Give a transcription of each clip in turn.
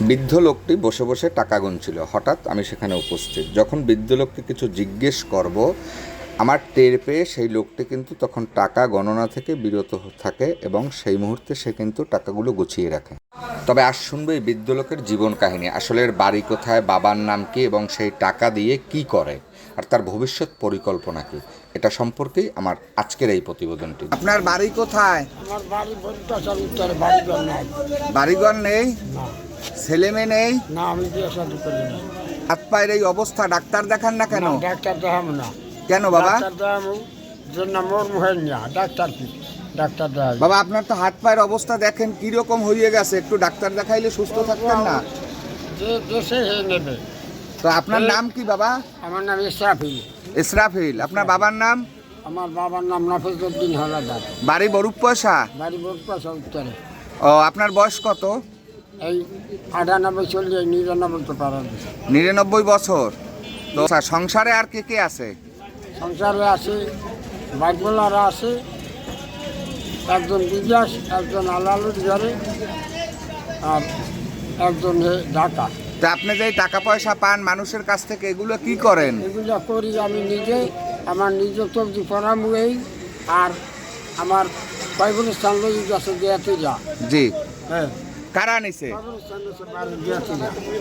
বৃদ্ধ লোকটি বসে বসে টাকা গুনছিল। হঠাৎ আমি সেখানে উপস্থিত। যখন বৃদ্ধ লোককে কিছু জিজ্ঞেস করব, আমার টের পেয়ে সেই লোকটি কিন্তু তখন টাকা গণনা থেকে বিরত থাকে এবং সেই মুহূর্তে সে কিন্তু টাকাগুলো গুছিয়ে রাখে। তবে আজ শুনবো এই বৃদ্ধ লোকের জীবন কাহিনী। আসলে এর বাড়ি কোথায়, বাবার নাম কি এবং সেই টাকা দিয়ে কি করে, আর তার ভবিষ্যৎ পরিকল্পনা কি, এটা সম্পর্কেই আমার আজকের এই প্রতিবেদনটি। আপনার বাড়ি কোথায়? আমার বাড়ি বলতেছে উত্তরে, বাড়িঘর নাই। বাড়িঘর নেই? না, ছেলে মেয়ে নেই? না, আমি বিয়ে শাদী করি না। হাত পায়ের এই অবস্থা, ডাক্তার দেখান না কেন? না, ডাক্তার দেখাবো না। কেন বাবা? ডাক্তার দেখাবো জন্য মোর মুখে না, ডাক্তার কি ডাক্তার দেখাবো। বাবা, আপনার তো হাত পায়ের অবস্থা দেখেন কিরকম হয়ে গেছে, একটু ডাক্তার দেখাইলে সুস্থ থাকতেন না? যে দেশে হয়ে নেবে। তো আপনার নাম কি বাবা? আমার নাম ইসরাফিল। ইসরাফিল। আপনার বাবার নাম? আমার বাবার নাম নাফিজউদ্দিন হলাদার। বাড়ি বরুপ পয়সা? বাড়ি বলতেছে উত্তরে। ও, আপনার বয়স কত? এই 98 চল্লিশ 99 তো পারা দিছে। 99 বছর। তো সংসারে আর কে কে আছে? সংসারে আছে বাইকওয়ালারা আছে, একজন বিদেশ, একজন আলালুর ঘরে, আর একজন ঢাকা। তা আপনি যে টাকা পয়সা পান মানুষের কাছ থেকে, এগুলো কি করেন? এগুলো করি আমি নিজে, আমার নিজে সবজি পরামুই, আর আমার কয়েকস্থান লোক গেছে দিয়াতে যা। জি। হ্যাঁ, কারা নিছে?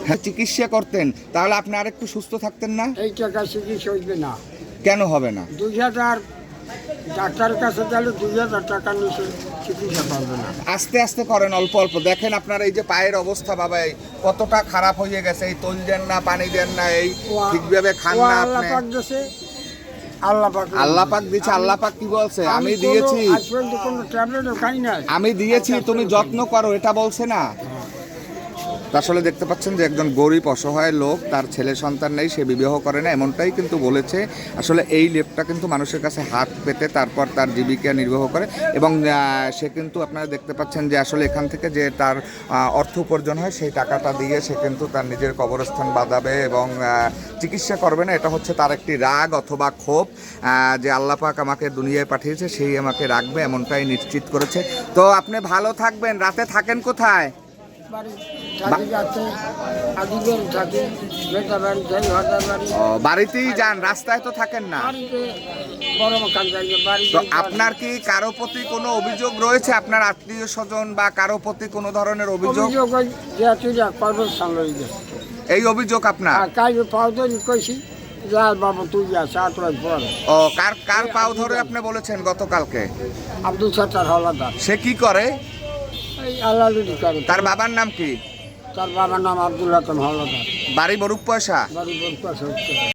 হ্যাঁ, চিকিৎসা করতেন, তাহলে আপনি আর একটু সুস্থ থাকতেন না? এই টাকা চিকিৎসা হইবে না। কেন হবে না? 2000 ডাক্তারের কাছে গেলে 2000 টাকা নিচে চিকিৎসা পারবে না। আস্তে আস্তে করেন, অল্প অল্প। দেখেন আপনার এই যে পায়ের অবস্থা বাবা, এই কতটা খারাপ হয়ে গেছে। এই তৈল দেন না, পানি দেন না, এই ঠিকভাবে খান না আল্লাহ আপনি। পাক দিছে, আল্লাহ পাক আল্লাহ পাক দিচ্ছে। আল্লাহ পাক কি বলছে? আমি দিয়েছি, আজ পর্যন্ত কোনো ট্যাবলেটও খাই না। আমি দিয়েছি, তুমি যত্ন করো, এটা বলছে না? আসলে দেখতে পাচ্ছেন যে একজন গরিব অসহায় লোক, তার ছেলে সন্তান নেই, সে বিবাহ করে না, এমনটাই কিন্তু বলেছে। আসলে এই লেপটা কিন্তু মানুষের কাছে হাত পেতে তারপর তার জীবিকা নির্বাহ করে, এবং সে কিন্তু আপনারা দেখতে পাচ্ছেন যে আসলে এখান থেকে যে তার অর্থ উপার্জন হয়, সেই টাকাটা দিয়ে সে কিন্তু তার নিজের কবরস্থান বাঁধাবে এবং চিকিৎসা করবে না। এটা হচ্ছে তার একটি রাগ অথবা ক্ষোভ, যে আল্লাহ পাক আমাকে দুনিয়ায় পাঠিয়েছে, সেই আমাকে রাখবে, এমনটাই নিশ্চিত করেছে। তো আপনি ভালো থাকবেন। রাতে থাকেন কোথায়? বাড়িতেই যান, রাস্তায় তো থাকেন না? তো আপনার কি কারো প্রতি কোনো অভিযোগ রয়েছে? আপনার আত্মীয় স্বজন বা কারো প্রতি কোনো ধরনের অভিযোগ? এই অভিযোগ আপনার? ও, কার পাও ধরে আপনি বলেছেন গতকালকে? আব্দুল সত্তার হলাদার। সে কি করে? তার তার বাবার নাম কি? বাবার নাম আব্দুল হাতাম হলাদার। বাড়ি বরুপ পয়সা? বাড়ি বলতে